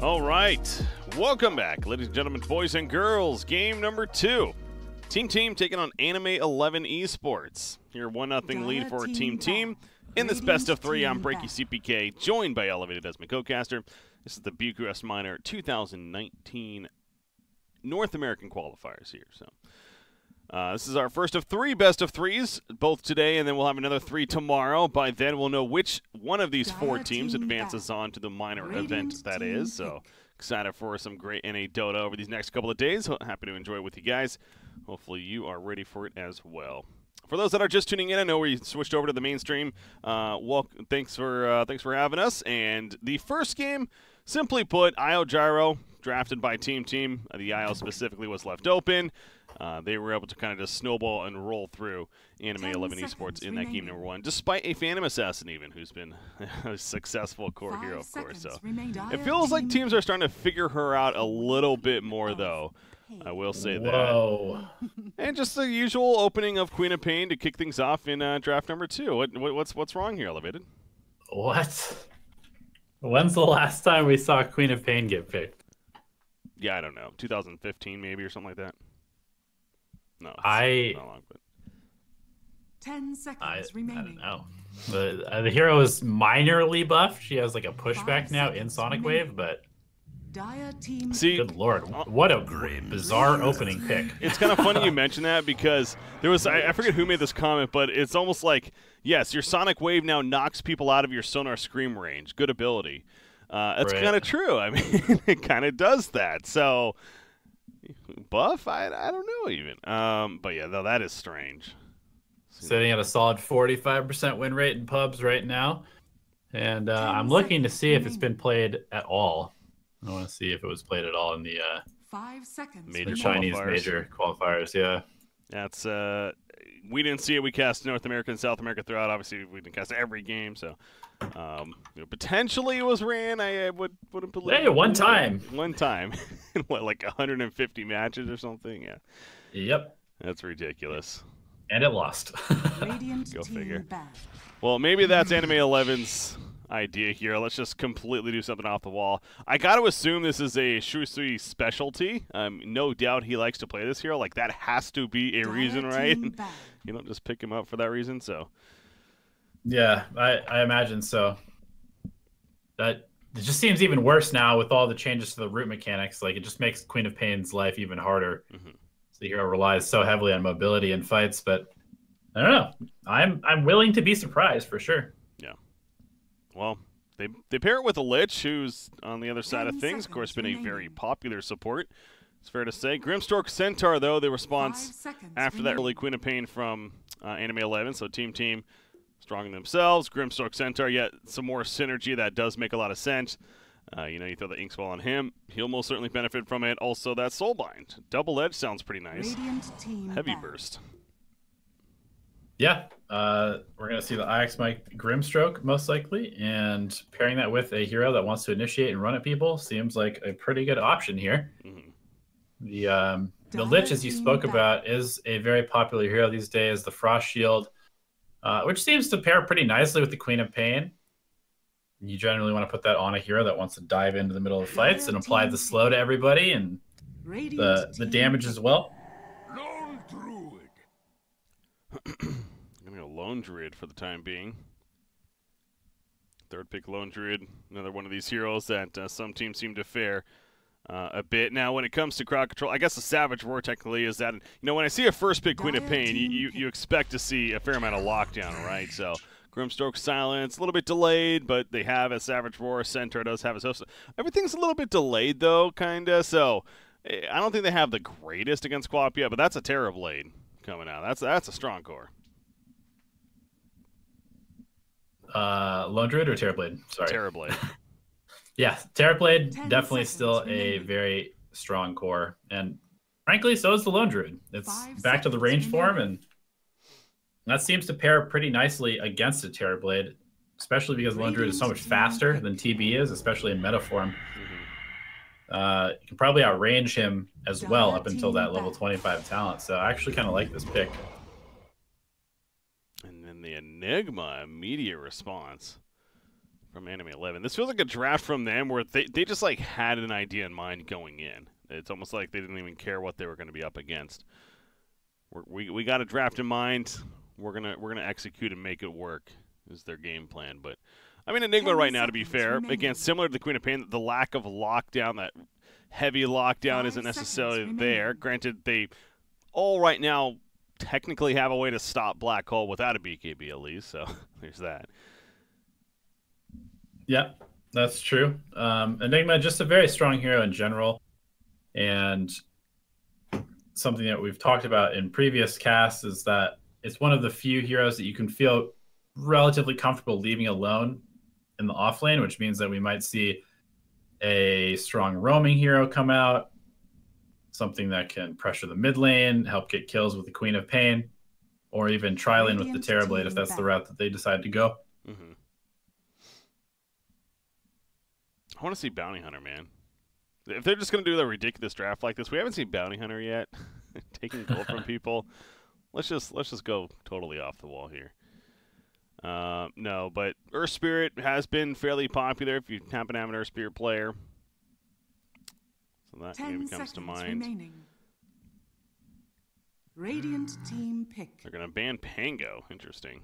All right, welcome back, ladies and gentlemen, boys and girls. Game number 2. Team taking on Anime11 Esports. Here, 1-0 lead for Team. In this best of 3, I'm BreakyCPK, joined by Elevated as my co-caster. This is the Bucharest Minor 2019 North American qualifiers here. So this is our first of 3 best of 3s, both today, and then we'll have another 3 tomorrow. By then, we'll know which one of these 4 teams advances on to the minor event that is. So excited for some great NA Dota over these next couple of days. Happy to enjoy it with you guys. Hopefully you are ready for it as well. For those that are just tuning in, I know we switched over to the mainstream. Thanks for having us. And the first game, simply put, IO Gyro, drafted by Team. The IO specifically was left open. They were able to kind of just snowball and roll through Anime11 Esports in that game number 1, despite a Phantom Assassin even, who's been a successful core hero, of course. So it feels like teams are starting to figure her out a little bit more, though. I will say that. And just the usual opening of Queen of Pain to kick things off in draft number 2. What's wrong here, Elevated? What? When's the last time we saw Queen of Pain get picked? Yeah, I don't know. 2015 maybe or something like that. No, not long, but 10 seconds remaining. I don't know. The hero is minorly buffed. She has like a pushback now in Sonic Wave, but see, good lord, what a bizarre opening pick. It's kind of funny you mention that because there was, I forget who made this comment, but it's almost like, yes, your Sonic Wave now knocks people out of your Sonar Scream range. Good ability. That's kind of true. I mean, it kind of does that. So, buff? I don't know even. But yeah, though that is strange. Sitting at a solid 45% win rate in pubs right now. And I'm looking to see if it's been played at all. I want to see if it was played at all in the 5 seconds. Major Chinese qualifiers. major qualifiers. Yeah, that's we didn't see it. We cast North America and South America throughout. Obviously, we didn't cast every game, so potentially it was ran. I wouldn't believe. Hey, one time, in what, like 150 matches or something? Yeah. Yep. That's ridiculous. And it lost. Go figure. Well, maybe that's Anime11's idea here. Let's just completely do something off the wall. I got to assume this is a Shui specialty. No doubt he likes to play this hero. Like, that has to be a reason, right? You don't just pick him up for that reason, so. Yeah, I imagine so. That it just seems even worse now with all the changes to the root mechanics. Like, it just makes Queen of Pain's life even harder. The hero relies so heavily on mobility in fights, but I don't know. I'm willing to be surprised for sure. Yeah. Well, they pair it with a Lich, who's on the other side of things. Of course, been a very popular support. It's fair to say. Grimstroke Centaur, though, the response after that early Queen of Pain from Anime11. So Team strong themselves. Grimstroke Centaur, yet some more synergy that does make a lot of sense. You throw the Ink Spell on him. He'll most certainly benefit from it. Also, that Soulbind. Double Edge sounds pretty nice. Heavy Burst. Yeah, we're going to see the IX Mike Grimstroke, most likely. And pairing that with a hero that wants to initiate and run at people seems like a pretty good option here. The Lich, as you spoke about, is a very popular hero these days. The Frost Shield, which seems to pair pretty nicely with the Queen of Pain. You generally want to put that on a hero that wants to dive into the middle of fights and apply the slow to everybody and the damage as well. I'm going to go Lone Druid for the time being. Third pick Lone Druid, another one of these heroes that some teams seem to fare a bit. Now, when it comes to crowd control, I guess the Savage Roar technically is that, when I see a first pick Queen of Pain, you expect to see a fair amount of lockdown, right? So Grimstroke Silence, a little bit delayed, but they have a Savage Roar. Centaur does have his host. Everything's a little bit delayed, though, kind of. So I don't think they have the greatest against Qualifier, but that's a Terrorblade coming out. That's a strong core. Lone Druid or Terrorblade? Sorry. Terrorblade. Yeah, Terrorblade definitely still a very strong core. And frankly, so is the Lone Druid. It's back to the range form, and that seems to pair pretty nicely against a Terrorblade, especially because Lone Druid is so much faster than TB is, especially in meta form. You can probably outrange him as well up until that level 25 talent. So I actually kind of like this pick. And then the Enigma immediate response. from Anime11. This feels like a draft from them where they just like had an idea in mind going in. It's almost like they didn't even care what they were going to be up against. We got a draft in mind. We're gonna execute and make it work is their game plan. But I mean, Enigma right now, to be fair, again, similar to the Queen of Pain, the lack of lockdown, that heavy lockdown isn't necessarily there. Granted, they all right now technically have a way to stop Black Hole without a BKB at least, so there's that. Yeah, that's true. Enigma, just a very strong hero in general, and something that we've talked about in previous casts is that it's one of the few heroes that you can feel relatively comfortable leaving alone in the off lane, which means that we might see a strong roaming hero come out, something that can pressure the mid lane, help get kills with the Queen of Pain, or even tri-lane with the Terrorblade if that's the route that they decide to go. Mm-hmm. I want to see Bounty Hunter, man. If they're just going to do a ridiculous draft like this, we haven't seen Bounty Hunter yet. Taking gold from people. Let's just go totally off the wall here. No, but Earth Spirit has been fairly popular if you happen to have an Earth Spirit player. So that maybe comes to mind. Remaining. Radiant team pick. They're going to ban Pango. Interesting.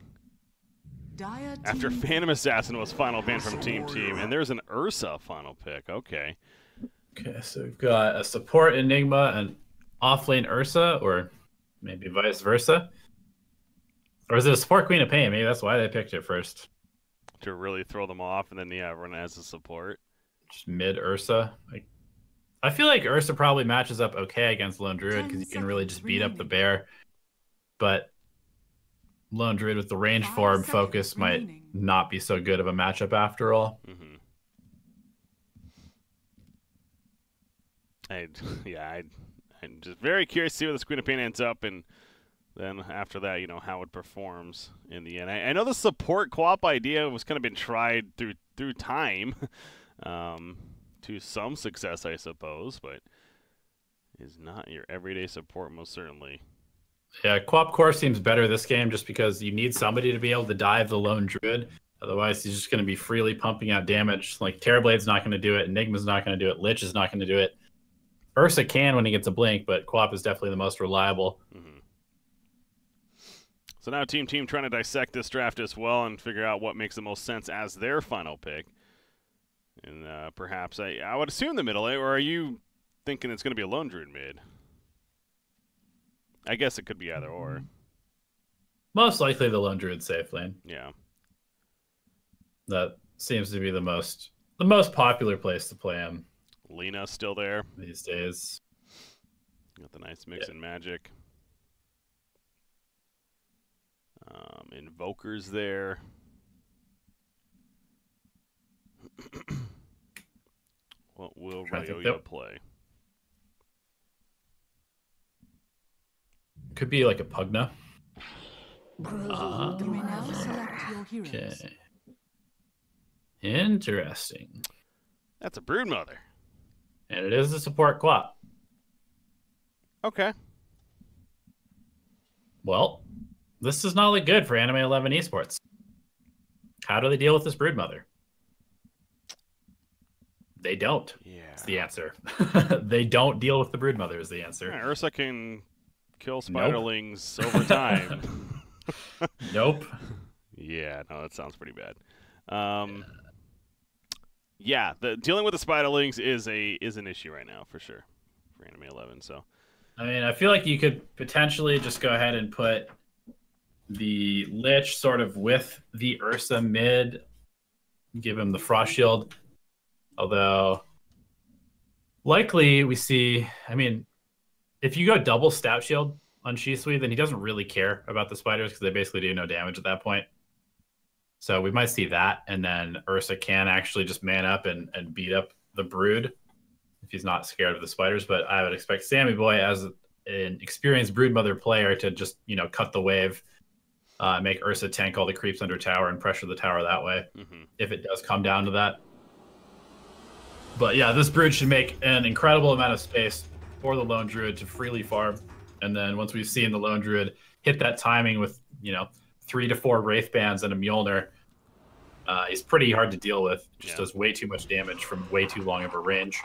Dire After team Phantom Assassin was final ban from Team, and there's an Ursa final pick. Okay. Okay, so we've got a support Enigma and offlane Ursa, or maybe vice versa. Or is it a support Queen of Pain? Maybe that's why they picked it first. To really throw them off, and then, yeah, run as a support. Just mid Ursa. Like, I feel like Ursa probably matches up okay against Lone Druid because you can really just beat up the bear. But Lone Druid with the range form focus might not be so good of a matchup after all. Mm-hmm. I'm just very curious to see where this Queen of Pain ends up, and then after that, you know, how it performs in the end. I know the support co-op idea was kind of been tried through time, to some success, I suppose, but is not your everyday support most certainly. Yeah, co-op core seems better this game just because you need somebody to be able to dive the Lone Druid. Otherwise, he's just going to be freely pumping out damage. Like, Terrorblade's not going to do it. Enigma's not going to do it. Lich is not going to do it. Ursa can when he gets a blink, but co-op is definitely the most reliable. Mm-hmm. So now Team trying to dissect this draft as well and figure out what makes the most sense as their final pick. And perhaps, I would assume the middle, or are you thinking it's going to be a Lone Druid mid? I guess it could be either or. Most likely the Lone Druid safe lane. Yeah. That seems to be the most popular place to play him. Lena's still there these days. Got the nice mix in magic. Invoker's there. What will Ryoya play? Could be like a Pugna. You may now select your heroes. Okay. Interesting. That's a Broodmother. And it is a support co-op. Okay. Well, this does not look good for Anime11 Esports. How do they deal with this Broodmother? They don't. Yeah. That's the answer. They don't deal with the Broodmother is the answer. Yeah, Ursa can kill spiderlings over time. Nope. Yeah, no, that sounds pretty bad. Yeah, dealing with the spiderlings is an issue right now for sure for Anime11. So, I mean, I feel like you could potentially just go ahead and put the Lich sort of with the Ursa mid, give him the Frost Shield. Although, likely we see, I mean, if you go double Stout Shield on Shisui, then he doesn't really care about the spiders because they basically do no damage at that point. So we might see that, and then Ursa can actually just man up and beat up the Brood if he's not scared of the spiders. But I would expect Sammy Boy, as an experienced Broodmother player, to just, you know, cut the wave, make Ursa tank all the creeps under tower and pressure the tower that way, if it does come down to that. But yeah, this Brood should make an incredible amount of space for the Lone Druid to freely farm. And then once we've seen the Lone Druid hit that timing with, you know, 3 to 4 Wraith Bands and a Mjolnir, He's pretty hard to deal with. Just does way too much damage from way too long of a range.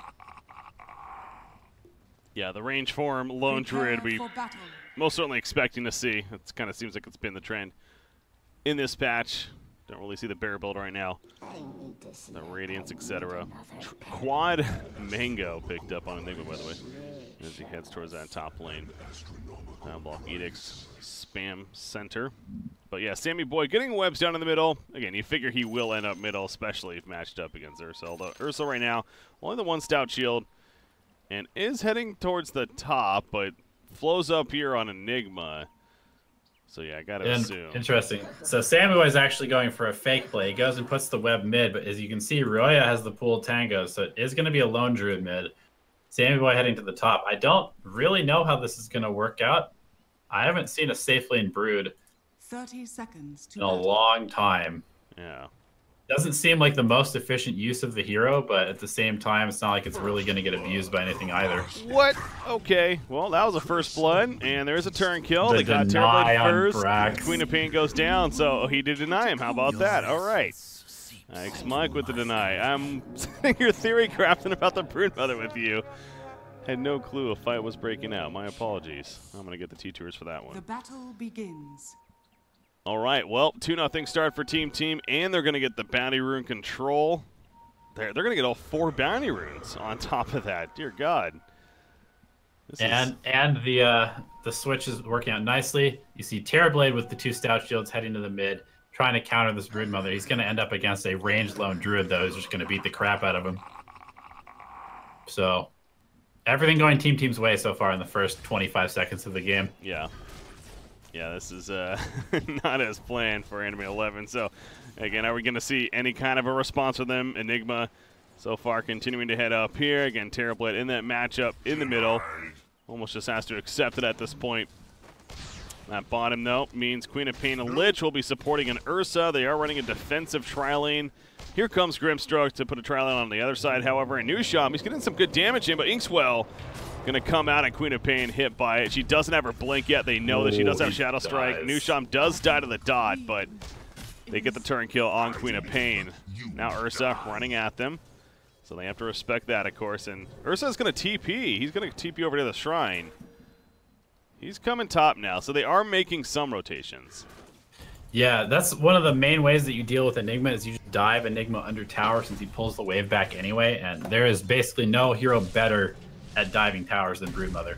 Yeah, the range form lone druid we most certainly expecting to see. It kind of seems like it's been the trend in this patch. Don't really see the bear build right now. The Radiance, etc. Quad Mango picked up on Enigma, by the way, as he heads towards that top lane. Down block Edict's spam center. But yeah, Sammy Boy getting webs down in the middle. Again, you figure he will end up middle, especially if matched up against Ursa. Although Ursa right now, only the one stout shield, and is heading towards the top, but flows up here on Enigma. So yeah, I gotta assume. Interesting. So Sammy Boy is actually going for a fake play. He goes and puts the web mid, but as you can see, Roya has the pool tango, so it is going to be a lone druid mid. Sammy Boy heading to the top. I don't really know how this is going to work out. I haven't seen a safe lane brood 30 seconds in a long time. Yeah. Doesn't seem like the most efficient use of the hero, but at the same time, it's not like it's really going to get abused by anything either. What? Okay. Well, that was a first blood, and there's a turn kill. They got Terrorblade first. Queen of Pain goes down, so he did deny him. How about that? All right. Thanks, Mike, with the deny. I'm sitting here theory crafting about the Broodmother with you. Had no clue a fight was breaking out. My apologies. I'm going to get the T-Tours for that one. The battle begins. All right, well, 2-0 start for Team, and they're going to get the bounty rune control. They're going to get all 4 bounty runes on top of that. Dear God. And the switch is working out nicely. You see Terrorblade with the 2 stout shields heading to the mid, trying to counter this Broodmother. He's going to end up against a ranged lone druid, though, who's just going to beat the crap out of him. So, everything going Team's way so far in the first 25 seconds of the game. Yeah. Yeah, this is not as planned for Anime11. So, again, are we going to see any kind of a response from them? Enigma so far continuing to head up here. Again, Terrorblade in that matchup in the middle. Almost just has to accept it at this point. That bottom, though, means Queen of Pain and Lich will be supporting an Ursa. They are running a defensive tri-lane. Here comes Grimstroke to put a tri-lane on the other side, however. And Nusham, he's getting some good damage in, but Inkswell going to come out and Queen of Pain hit by it. She doesn't have her blink yet. They know that she does have Shadow Strike. Nusham does die to the dot, but they get the turn kill on Queen of Pain. Now Ursa running at them. So they have to respect that, of course. And Ursa's going to TP. He's going to TP over to the shrine. He's coming top now, so they are making some rotations. Yeah, that's one of the main ways that you deal with Enigma is you just dive Enigma under tower since he pulls the wave back anyway, and there is basically no hero better at diving towers than Broodmother.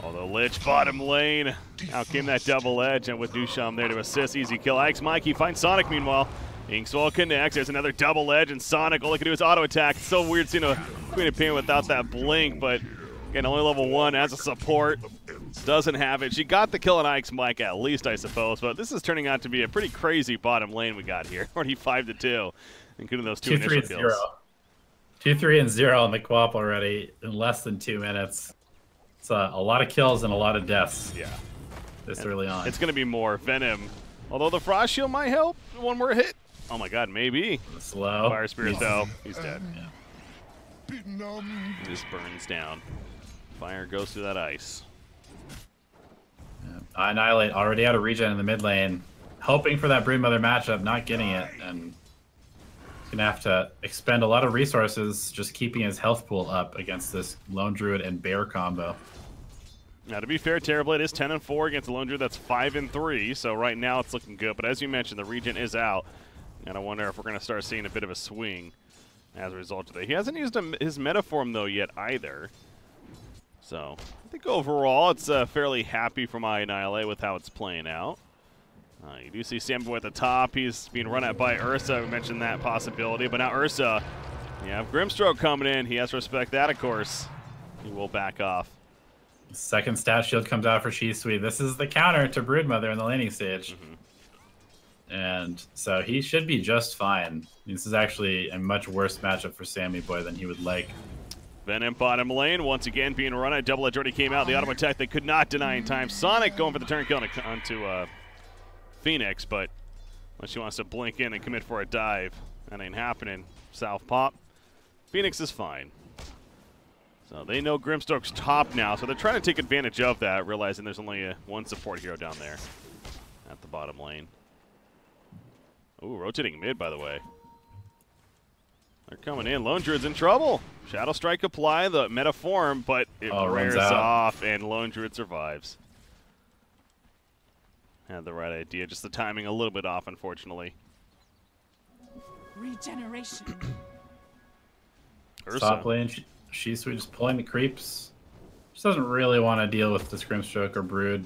Although Lich bottom lane, out came that double edge, and with Nusham there to assist, easy kill. Ike's Mikey finds Sonic meanwhile. Inkswell connects, there's another double edge, and Sonic, all he can do is auto attack. It's so weird seeing a Queen of Pain without that blink, but again, only level 1 as a support. Doesn't have it. She got the kill on Ike's Mike at least, I suppose, but this is turning out to be a pretty crazy bottom lane we got here. Already 5-2, including those 2 initial kills. 2-3 and 0 on the co-op already in less than 2 minutes. It's a lot of kills and a lot of deaths. Yeah. This early on. It's going to be more. Venom, although the Frost Shield might help. One more hit. Oh my God, maybe. Slow. Fire Spirit, though. He's dead. Yeah. He just burns down. Fire goes through that ice. Yeah. Annihilate already out of regen in the mid lane. Hoping for that Broodmother matchup, not getting it. And he's going to have to expend a lot of resources just keeping his health pool up against this Lone Druid and Bear combo. Now, to be fair, Terrorblade is 10-4 against the Lone Druid. That's 5-3, so right now it's looking good. But as you mentioned, the regen is out. And I wonder if we're going to start seeing a bit of a swing as a result of that. He hasn't used his Metaform, though, yet either. So I think overall it's fairly happy for my Annihilate with how it's playing out. You do see Sambo at the top. He's being run at by Ursa. We mentioned that possibility. But now Ursa, you have Grimstroke coming in. He has to respect that, of course. He will back off. Second stat shield comes out for Shisui. This is the counter to Broodmother in the laning stage. And so he should be just fine. This is actually a much worse matchup for Sammy Boy than he would like. Venom bottom lane, once again being run at. Double edge already came out. The auto attack they could not deny in time. Sonic going for the turn kill onto Phoenix, but unless she wants to blink in and commit for a dive, that ain't happening. South pop. Phoenix is fine. So they know Grimstroke's top now, so they're trying to take advantage of that, realizing there's only one support hero down there at the bottom lane. Ooh, rotating mid, by the way. They're coming in. Lone Druid's in trouble. Shadow Strike apply, the meta form, but it rears off, and Lone Druid survives. Had the right idea, just the timing a little bit off, unfortunately. Regeneration. Ursa. Top lane, she's just pulling the creeps. She doesn't really want to deal with the Scrimstroke or Brood.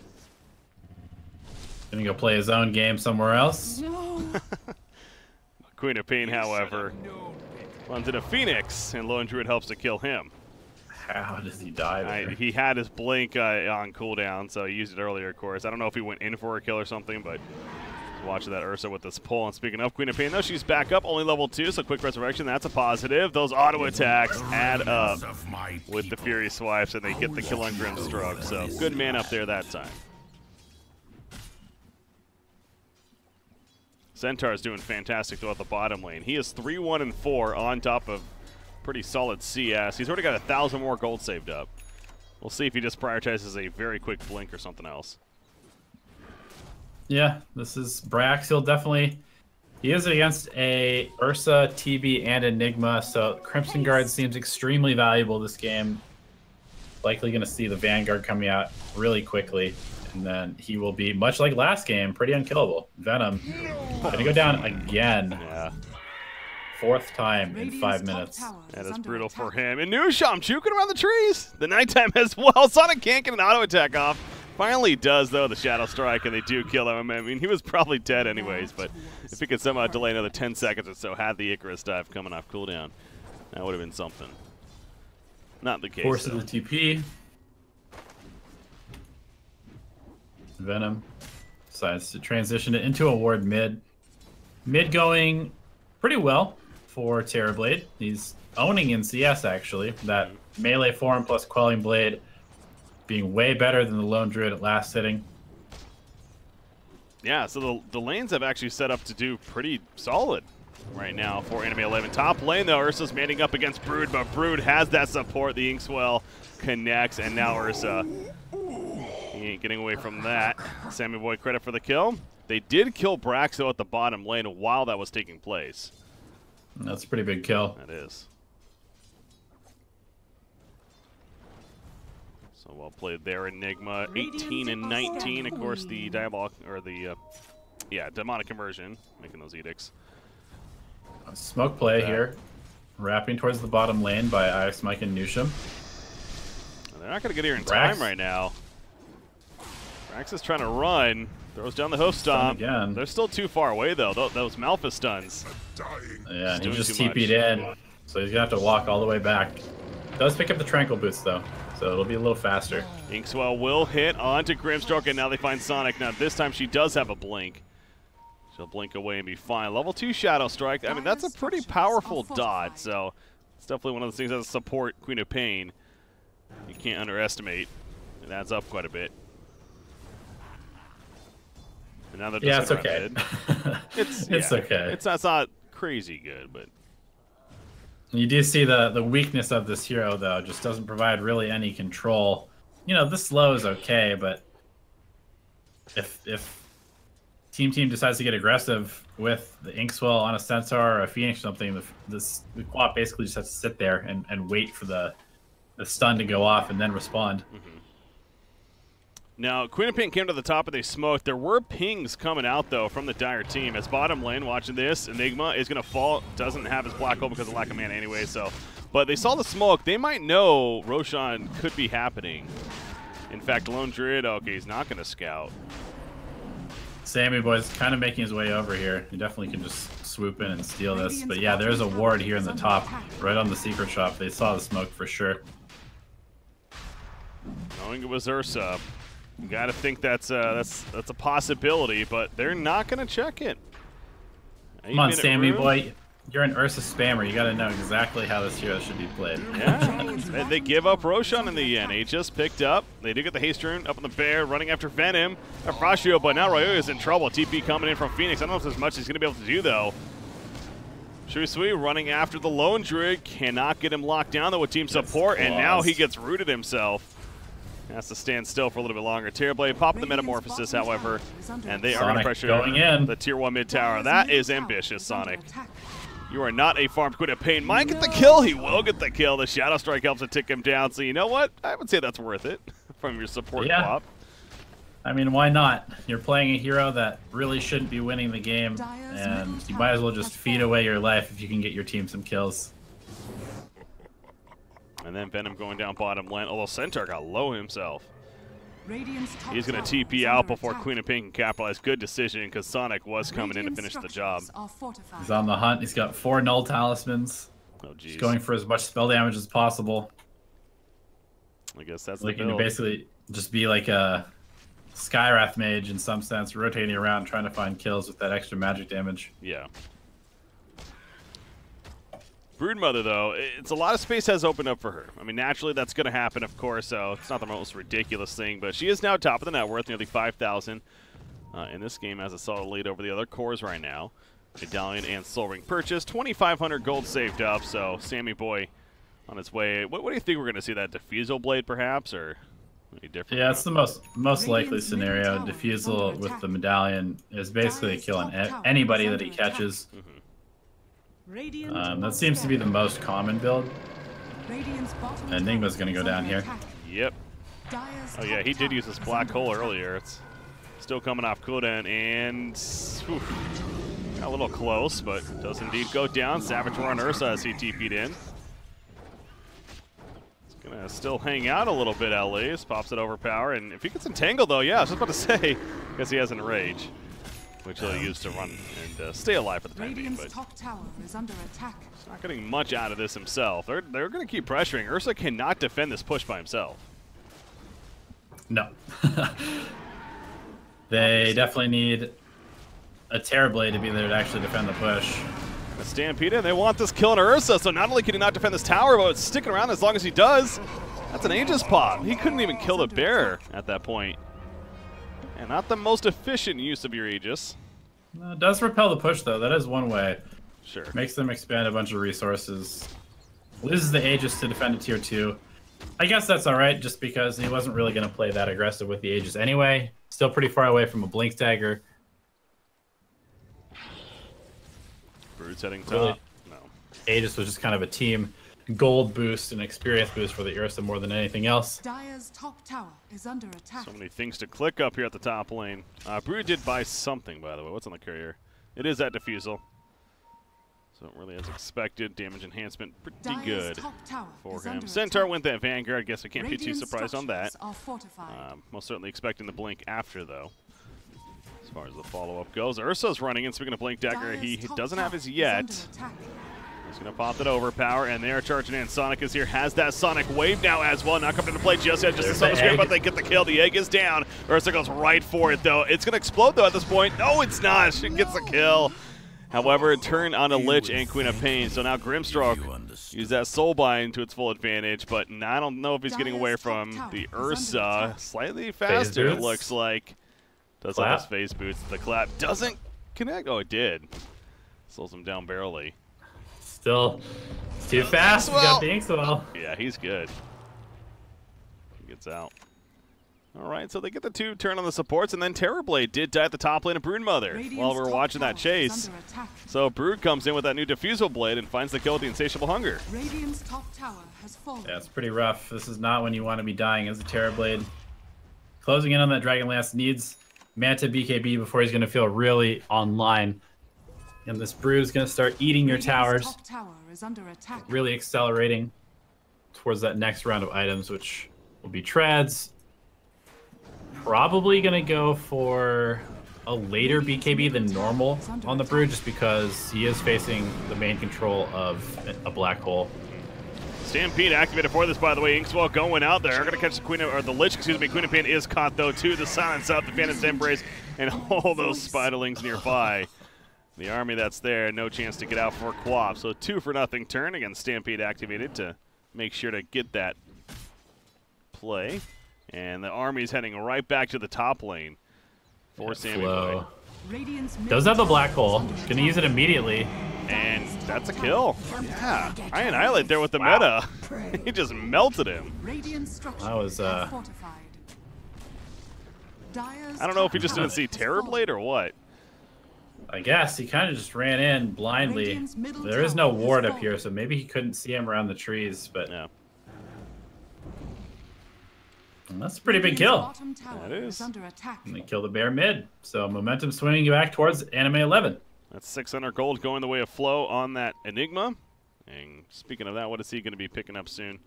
Gonna go play his own game somewhere else. No. Queen of Pain, however, runs into Phoenix, and Lone Druid helps to kill him. How does he die there? He had his blink on cooldown, so he used it earlier, of course. I don't know if he went in for a kill or something, but watching that Ursa with this pull. And speaking of Queen of Pain, though, she's back up, only level 2, so quick resurrection, that's a positive. Those auto attacks add up with the Fury swipes, and they get the kill on Grimstroke, so good man up there that time. Centaur's doing fantastic throughout the bottom lane. He is 3-1-4 on top of pretty solid CS. He's already got 1,000 more gold saved up. We'll see if he just prioritizes a very quick blink or something else. Yeah, this is Brax. He'll definitely... He is against a Ursa, TB, and Enigma, so Crimson Guard seems extremely valuable this game. Likely going to see the Vanguard coming out really quickly. And then he will be, much like last game, pretty unkillable. Venom, gonna go down again. Yeah. 4th time in 5 minutes. That is brutal for him. And Nusham juking around the trees. The nighttime as well. Sonic can't get an auto attack off. Finally does, though, the Shadow Strike, and they do kill him. I mean, he was probably dead anyways, but if he could somehow delay another 10 seconds or so, had the Icarus dive coming off cooldown, that would have been something. Not the case. Forces the TP. Venom decides to transition it into a ward mid. Mid going pretty well for Terrorblade. He's owning in CS, actually. That melee form plus Quelling Blade being way better than the Lone Druid at last sitting. Yeah, so the lanes have actually set up to do pretty solid right now for Anime11. Top lane, though, Ursa's manning up against Brood, but Brood has that support. The Inkswell connects, and now Ursa... He ain't getting away from that. Sammy Boy credit for the kill. They did kill Braxo at the bottom lane while that was taking place. That's a pretty big kill. That is. So well played there, Enigma. 18 and 19, of course, the diabolic or the demonic conversion, making those edicts. Smoke play here, wrapping towards the bottom lane by Ice Mike and Nusham. They're not going to get here in time right now. Brax is trying to run, throws down the hoof stomp. They're still too far away, though. Those Malphus stuns. Yeah, and he just TP'd in, so he's going to have to walk all the way back. Does pick up the Tranquil Boots, though, so it'll be a little faster. Inkswell will hit onto Grimstroke, and now they find Sonic. Now, this time she does have a blink. She'll blink away and be fine. Level 2 Shadow Strike. I mean, that's a pretty powerful dot, so it's definitely one of those things that support Queen of Pain. You can't underestimate. It adds up quite a bit. And now they're just it's okay. It's okay. It's not crazy good, but you do see the weakness of this hero, though. Just doesn't provide really any control. You know, this slow is okay, but if Team decides to get aggressive with the Inkswell on a Centaur or a Phoenix or something, the Quap basically just has to sit there and wait for the stun to go off and then respond. Now, Queen of Pain came to the top and they smoked. There were pings coming out, though, from the Dire team. As bottom lane, watching this, Enigma is going to fall. Doesn't have his black hole because of lack of mana anyway, so. But they saw the smoke. They might know Roshan could be happening. In fact, Lone Druid, okay, he's not going to scout. Sammy Boy's kind of making his way over here. He definitely can just swoop in and steal this. But yeah, there's a ward here in the top, right on the secret shop. They saw the smoke for sure. Knowing it was Ursa, you got to think that's a possibility, but they're not going to check it. Come on, Sammy Boy. You're an Ursa spammer. You got to know exactly how this hero should be played. Yeah, they give up Roshan in the end. He just picked up. They do get the haste rune up on the bear, running after Venom. Afrashio, but now Royo is in trouble. TP coming in from Phoenix. I don't know if there's much he's going to be able to do, though. Shui running after the Lone Druid. Cannot get him locked down, though, with team support, and now he gets rooted himself. Has to stand still for a little bit longer. Terrorblade popped the Metamorphosis, however, and they are going to pressure going in. the Tier 1 mid tower. That is ambitious, Sonic. You are not a farmed Queen of Pain. Might get the kill. He will get the kill. The Shadow Strike helps to tick him down. So you know what? I would say that's worth it from your support swap. I mean, why not? You're playing a hero that really shouldn't be winning the game, and you might as well just feed away your life if you can get your team some kills. And then Venom going down bottom lane, although Centaur got low himself. He's going to TP out before Queen of Pain can capitalize. Good decision, because Sonic was coming in to finish the job. He's on the hunt. He's got 4 null talismans. Oh, geez. He's going for as much spell damage as possible. I guess that's looking the build. to basically just be like a Skywrath mage in some sense, rotating around trying to find kills with that extra magic damage. Yeah. Broodmother, though, it's a lot of space has opened up for her. I mean, naturally, that's going to happen, of course, so it's not the most ridiculous thing, but she is now top of the net worth, nearly 5,000 in this game, has a solid lead over the other cores right now. Medallion and Soul Ring purchased, 2,500 gold saved up, so Sammy Boy on its way. What do you think we're going to see, that Diffusal Blade, perhaps, or any different? Yeah, it's the most likely scenario. Diffusal with the Medallion is basically killing anybody that he catches. That seems to be the most common build. Enigma's going to go down here. Yep. Oh yeah, he did use this black hole earlier. It's still coming off cooldown, and got a little close, but does indeed go down. Savage Roar on Ursa as he TP'd in. It's going to still hang out a little bit, at least. Pops it over power, and if he gets entangled, though, yeah, I was just about to say, because he has Enrage, which he'll use to run and stay alive for the time being. But top tower is under attack. He's not getting much out of this himself. They're going to keep pressuring. Ursa cannot defend this push by himself. No. They definitely need a Terrorblade to be there to actually defend the push. A Stampede, and they want this kill on Ursa, so not only can he not defend this tower, but it's sticking around as long as he does. That's an Aegis pop. He couldn't even kill the bear at that point. And not the most efficient use of your Aegis. It does repel the push, though. That is one way. Sure. Makes them expend a bunch of resources. Loses the Aegis to defend a tier 2. I guess that's alright, just because he wasn't really going to play that aggressive with the Aegis anyway. Still pretty far away from a Blink Dagger. Brood's heading top. Really? No. Aegis was just kind of a team gold boost and experience boost for the Ursa more than anything else. Dire's top tower is under attack. So many things to click up here at the top lane. Brood did buy something, by the way. What's on the carrier? It is that Diffusal. So it really as expected. Damage enhancement pretty good for him. Centaur went that Vanguard. Guess I can't be too surprised on that. Most certainly expecting the blink after, though. As far as the follow-up goes, Ursa's running in. Speaking of Blink Dagger, he doesn't have his yet. He's going to pop it over power, and they are charging in. Sonic is here, has that Sonic Wave now as well. Not coming into play just yet, just a summer screen, but they get the kill. The egg is down. Ursa goes right for it, though. It's going to explode, though, at this point. No, it's not. She gets the kill. However, it turned on a Lich and Queen of Pain, so now Grimstroke use that Soulbind to its full advantage, but I don't know if he's getting away from the Ursa. Slightly faster, it looks like. Does have his phase boots. The clap doesn't connect. Oh, it did. Slows him down barely. Still too fast. We got the Inkswell. Yeah, he's good. He gets out. All right, so they get the 2 turn on the supports, and then Terrorblade did die at the top lane of Broodmother while we're watching that chase. So Brood comes in with that new Diffusal Blade and finds the kill with the Insatiable Hunger. Radiant's top tower has fallen. Yeah, it's pretty rough. This is not when you want to be dying as a Terrorblade. Closing in on that Dragonlance needs Manta BKB before he's going to feel really online. And this Brood is going to start eating your towers, really accelerating towards that next round of items, which will be Treads. Probably going to go for a later BKB than normal on the Brood, just because he is facing the main control of a black hole. Stampede activated for this, by the way. Inkswell going out there. Going to catch the Queen of, or the Lich, excuse me. Queen of Pain is caught, though, too. The silence up, the Phantom's Embrace, and all those Spiderlings nearby. The army that's there, no chance to get out for Quap. So 2-for-0 turn. Again, Stampede activated to make sure to get that play. And the army's heading right back to the top lane for Sammy Boy. Does have the black hole. Gonna use it immediately. And that's a kill. Yeah, I annihilate there with the meta. He just melted him. That was I don't know if he just didn't see Terrorblade or what. I guess he kind of just ran in blindly. There is no ward up here, so maybe he couldn't see him around the trees, but yeah. That's a pretty big kill. That is. And they kill the bear mid, so momentum swinging you back towards Anime11. That's 600 gold going the way of Flow on that Enigma. And speaking of that, what is he going to be picking up soon?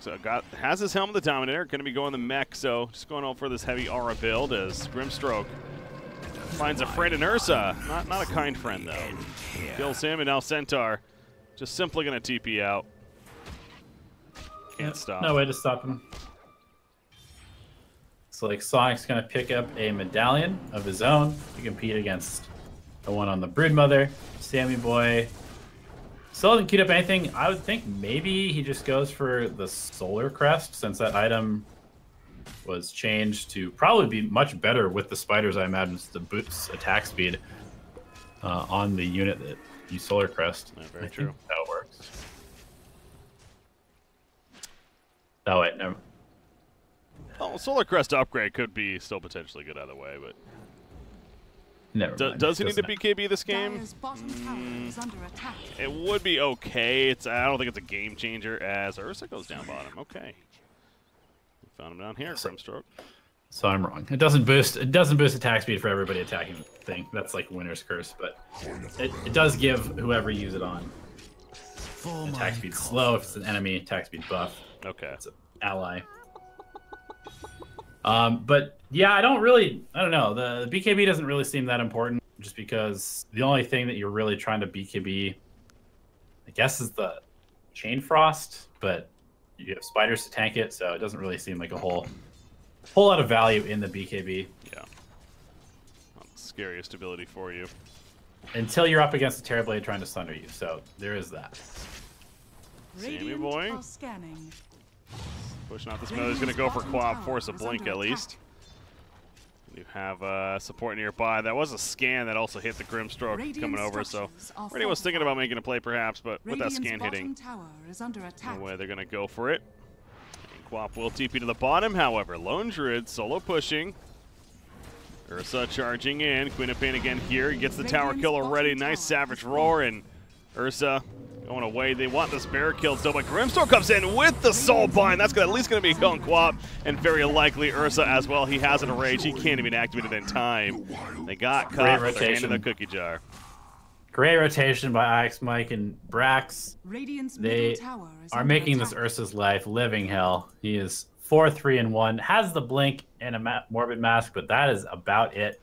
So has his Helm of the Dominator, going to be going the mech, so just going out for this heavy aura build as Grimstroke finds a friend in Ursa. Not a kind friend, though. Kills him, and now Centaur just simply going to TP out. Can't stop. No way to stop him. So like Sonic's going to pick up a medallion of his own to compete against the one on the Broodmother. Sammy Boy still hasn't queued up anything. I would think maybe he just goes for the Solar Crest, since that item was changed to probably be much better with the spiders, I imagine, to boost attack speed on the unit that you Solar Crest. Yeah, very true. That's how it works. Oh, wait, never. Oh, Solar Crest upgrade could be still potentially good either way, but Never mind. Does he need to BKB this game? It would be okay. I don't think it's a game changer as Ursa goes down bottom. Okay. Found him down here, Grimstroke. So I'm wrong. It doesn't boost attack speed for everybody attacking the thing. That's like Winner's Curse, but it does give whoever you use it on attack speed slow if it's an enemy, attack speed buff. Okay. It's an ally. But yeah, I don't know. The BKB doesn't really seem that important, just because the only thing that you're really trying to BKB, I guess, is the Chain Frost, but you have spiders to tank it, so it doesn't really seem like a whole lot of value in the BKB. Yeah. Not the scariest ability for you. Until you're up against the Terrorblade trying to sunder you, so there is that. Sammy Boy. Pushing out this mode. He's going to go for Quad, force a blink at least. You have support nearby. That was a scan that also hit the Grimstroke coming over, so Brady was thinking about making a play perhaps, but with that scan hitting, no way they're going to go for it. And Quap will TP to the bottom, however. Lone Druid solo pushing. Ursa charging in. Queen of Pain again here. He gets the tower kill already. Nice Savage Roar, and Ursa going away. They want this bear kill still, but Grimstroke comes in with the Soul Bind. That's at least going to be killing Quap, and very likely Ursa as well. He has an Rage. He can't even activate it in time. They got caught with their hand in the cookie jar. Great rotation by IX Mike and Brax. They are making this Ursa's life living hell. He is 4-3-1, has the blink and a Morbid Mask, but that is about it.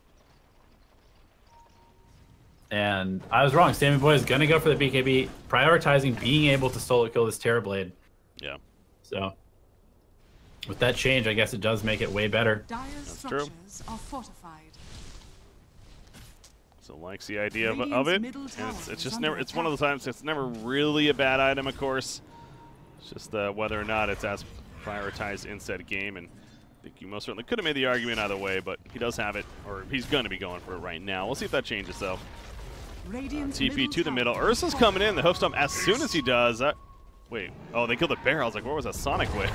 And I was wrong. Sammy Boy is going to go for the BKB, prioritizing being able to solo kill this Terrorblade. Yeah. So, with that change, I guess it does make it way better. That's true. So likes the idea of it. And it's just never, it's one of the times it's never really a bad item, of course. It's just whether or not it's as prioritized in said game. And I think you most certainly could have made the argument either way, but he does have it, or he's going to be going for it right now. We'll see if that changes, though. TP to the middle. Ursa's coming in. The hoof stomp as soon as he does. Wait. Oh, they killed the bear. I was like, where was that Sonic Wave?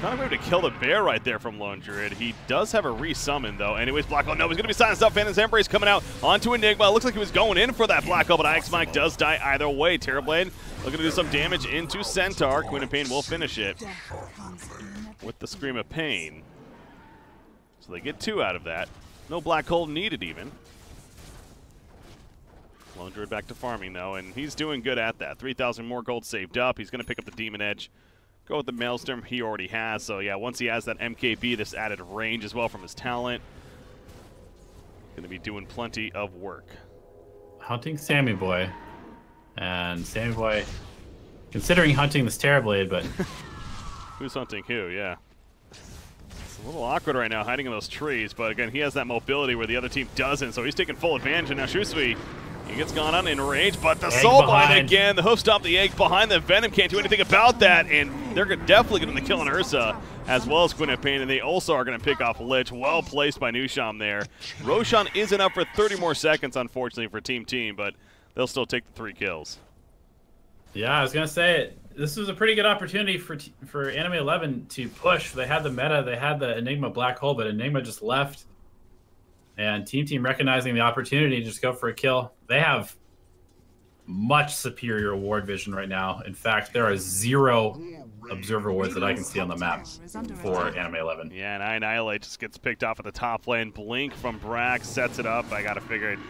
Sonic Wave to kill the bear right there from Lone Druid. He does have a resummon, though. Anyways, Black Hole. No, he's going to be silenced up. Phantom's Embrace coming out onto Enigma. Looks like he was going in for that Black Hole, but IX Mike does die either way. Terrorblade looking to do some damage into Centaur. Queen of Pain will finish it with the Scream of Pain. So they get 2 out of that. No Black Hole needed even. Lone Druid back to farming, though, and he's doing good at that. 3,000 more gold saved up. He's going to pick up the Demon Edge. Go with the Maelstrom he already has. So, yeah, once he has that MKB, this added range as well from his talent, going to be doing plenty of work. Hunting Sammy Boy. And Sammy Boy, considering hunting this Terrorblade, but... Who's hunting who, yeah. It's a little awkward right now, hiding in those trees, but again, he has that mobility where the other team doesn't, so he's taking full advantage, and now Shusui, he gets gone on in rage, but the Soul Bind again, the hoof stomp, the egg behind the Venom, can't do anything about that, and they're definitely going to kill an Ursa, as well as Queen of Pain, and they also are going to pick off Lich. Well placed by Nusham there. Roshan isn't up for 30 more seconds, unfortunately, for Team, but they'll still take the 3 kills. Yeah, I was gonna say this was a pretty good opportunity for Anime11 to push. They had the meta, they had the Enigma black hole, but Enigma just left. And Team recognizing the opportunity to just go for a kill. They have much superior ward vision right now. In fact, there are 0 observer wards that I can see on the map for Anime11. Yeah, and Annihilate just gets picked off at the top lane. Blink from Brax sets it up. I gotta figure it.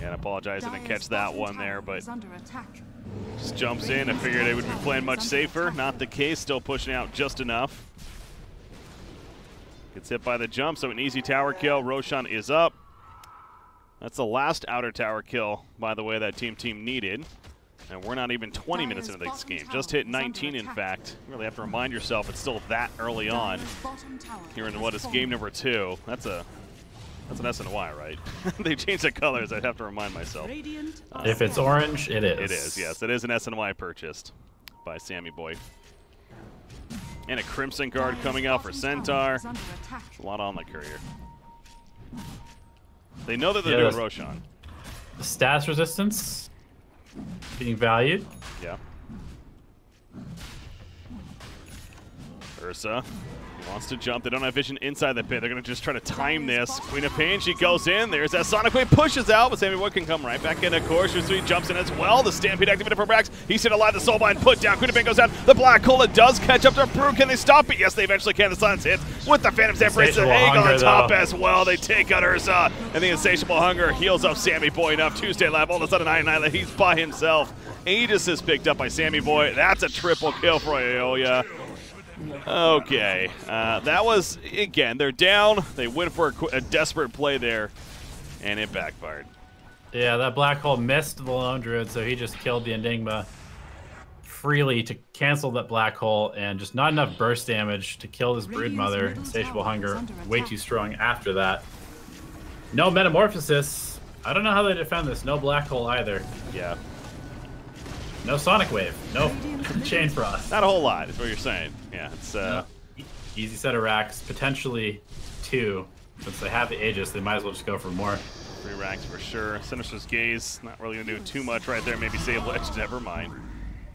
Yeah, I apologize, I didn't catch that one there, but just jumps in. I figured they would be playing much safer. Not the case, still pushing out just enough. Gets hit by the jump, so an easy tower kill. Roshan is up. That's the last outer tower kill, by the way, that Team needed. And we're not even 20 minutes into this game. Just hit 19, in fact. You really have to remind yourself it's still that early on. Here in what is game number 2. That's an SNY, right? They changed the colors, I'd have to remind myself. If it's orange, it is. It is, yes. It is an SNY purchased by Sammy Boy. And a Crimson Guard coming out for Centaur. A lot on the courier. They know that they're doing Roshan. The stats resistance being valued. Yeah. Ursa wants to jump. They don't have vision inside the pit. They're going to just try to time this. Queen of Pain, she goes in. There's that Sonic Wave, pushes out, but Sammy Boy can come right back in. Of course, Sweet jumps in as well. The Stampede activated for Brax. He's still alive. The Soulbind put down. Queen of Pain goes down. The Black Hole does catch up to Brew. Can they stop it? Yes, they eventually can. The Silence hits with the Phantom Stamp. Race the egg on the top as well. They take out Ursa. And the Insatiable Hunger heals up Sammy Boy enough. Tuesday Lab. All of a sudden, he's by himself. Aegis is picked up by Sammy Boy. That's a triple kill for Aeolia. Okay, that was, again, they're down. They went for a desperate play there, and it backfired. Yeah, that black hole missed the Lone Druid, so he just killed the Enigma freely to cancel that black hole, and just not enough burst damage to kill this Broodmother. Insatiable Hunger, way too strong after that. No Metamorphosis. I don't know how they defend this. No black hole either. Yeah. No Sonic Wave. No Chain Frost. Not a whole lot, is what you're saying. Yeah, it's easy set of racks, potentially 2. Since they have the Aegis, they might as well just go for more. 3 racks for sure. Sinister's Gaze, not really gonna do too much right there. Maybe save Ledge, never mind.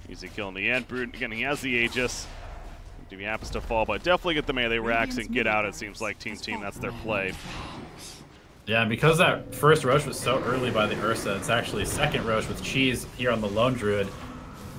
Easy kill in the end. Brood, again, he has the Aegis. If he happens to fall, but definitely get the melee racks and get out. It seems like Team, that's their play. Yeah, and because that first Roche was so early by the Ursa, it's actually second Roche with Cheese here on the Lone Druid.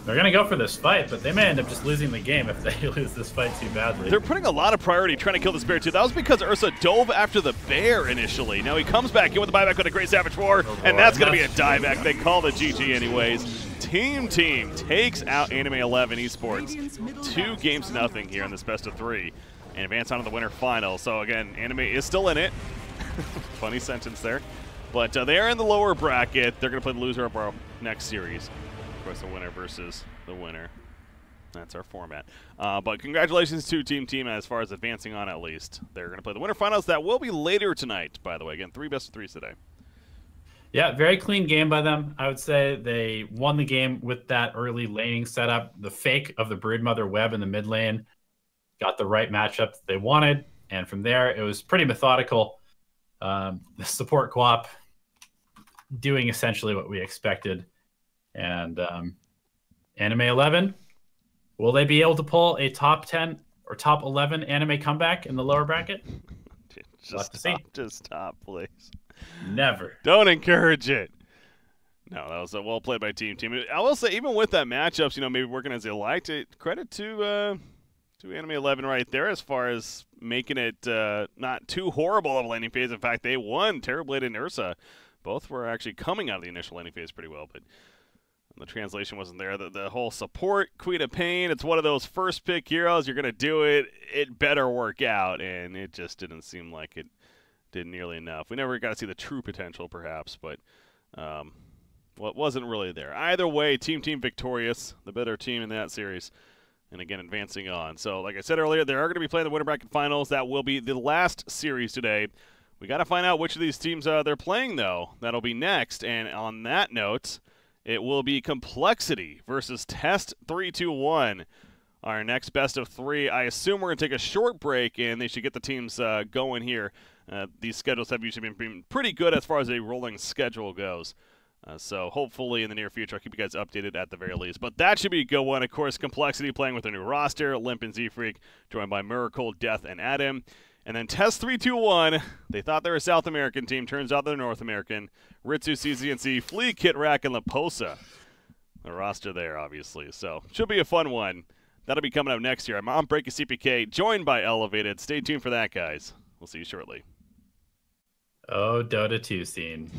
They're going to go for this fight, but they may end up just losing the game if they lose this fight too badly. They're putting a lot of priority trying to kill this bear too. That was because Ursa dove after the bear initially. Now he comes back in with the buyback with a Great Savage Roar, and that's going to be a dieback. They call the GG anyways. Team takes out Anime11 Esports. 2 games to nothing here in this best of 3. And advance on to the winter final. So again, Anime is still in it. Funny sentence there. But they are in the lower bracket. They're going to play the loser of our next series. Of course, the winner versus the winner. That's our format. But congratulations to Team as far as advancing on at least. They're going to play the winter finals. That will be later tonight, by the way. Again, 3 best of 3s today. Yeah, very clean game by them. I would say they won the game with that early laning setup. The fake of the Broodmother web in the mid lane got the right matchup that they wanted. And from there, it was pretty methodical. The support co-op doing essentially what we expected. And Anime11, will they be able to pull a top 10 or top 11 anime comeback in the lower bracket? Just stop, please. Never. Don't encourage it. No, that was well played by Team. I will say, even with that matchups, maybe working as they liked it, credit to Anime11 right there as far as making it not too horrible of a landing phase. In fact, they won. Terrorblade and Ursa both were actually coming out of the initial landing phase pretty well, but the translation wasn't there. The whole support, Queen of Pain, it's one of those first pick heroes. You're going to do it. It better work out, and it just didn't seem like it did nearly enough. We never got to see the true potential, perhaps, but it wasn't really there. Either way, Team victorious, the better team in that series. And again, advancing on. So, like I said earlier, they are going to be playing the winter bracket finals. That will be the last series today. We got to find out which of these teams they're playing, though. That'll be next. And on that note, it will be Complexity versus Test 321. Our next best of 3. I assume we're going to take a short break, and they should get the teams going here. These schedules have usually been pretty good as far as a rolling schedule goes. So hopefully in the near future, I'll keep you guys updated at the very least. But that should be a good one. Of course, Complexity playing with their new roster. Limp and Z-Freak, joined by Miracle, Death, and Adam. And then Test 3-2-1. They thought they were a South American team. Turns out they're North American. Ritsu, CZNC, Flea, Kit Rack, and Laposa. The roster there, obviously. So should be a fun one. That'll be coming up next year. I'm on BreakyCPK, joined by Elevated. Stay tuned for that, guys. We'll see you shortly. Oh, Dota 2 scene.